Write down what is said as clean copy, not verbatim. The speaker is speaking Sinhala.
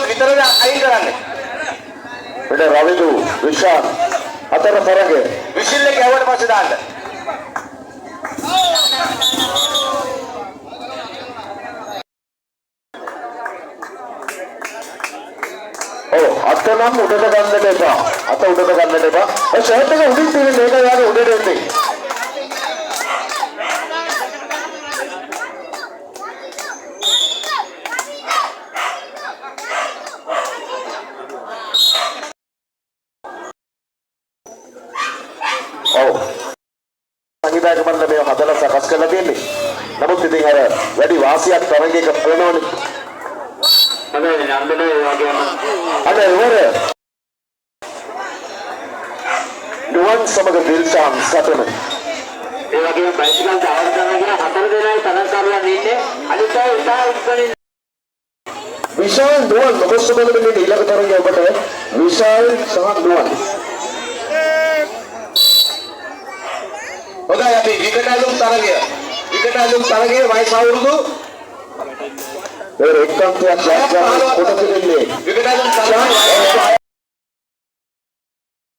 විතරද අයින් කරන්නේ. පිට රවිදු විශාල් අතර තරගේ විසිල් එක යවුවට පස්සේ දාන්න. අත නම් උඩට ගන්නට එපා. අත උඩට ගන්නට එපා. ඒ ෂර්ට් එක උඩින් තියෙන මේක යාගේ උඩට එන්නේ. සංගීතය මණ්ඩලය මේ හදලා සකස් කරලා තියෙන්නේ. නමුත් ඉතින් අර වැඩි වාසියක් තරගයක වෙනවනේ. අනේ නන්දනේ වගේම අනේ වර නුවන් සමග දිල්ෂාන් සතන ඒ වගේම බයිසිකල් ඩ්‍රයිවර් කරන හතර දෙනායි තරගකාරයන් ඉන්නේ. අනිත් අය උදා ඉස්සරින් විශාල් නුවන් මොකස්සබල මේ ඊළඟ තරගය ඔබට විශාල් සහ නුවන් හොඳයි අපි විකට ඇලුම් තරගයේ වයස අවුරුදු එක්කන්තයක් ලැබලා කොට දෙන්නේ විකට ඇලුම් තරගයේ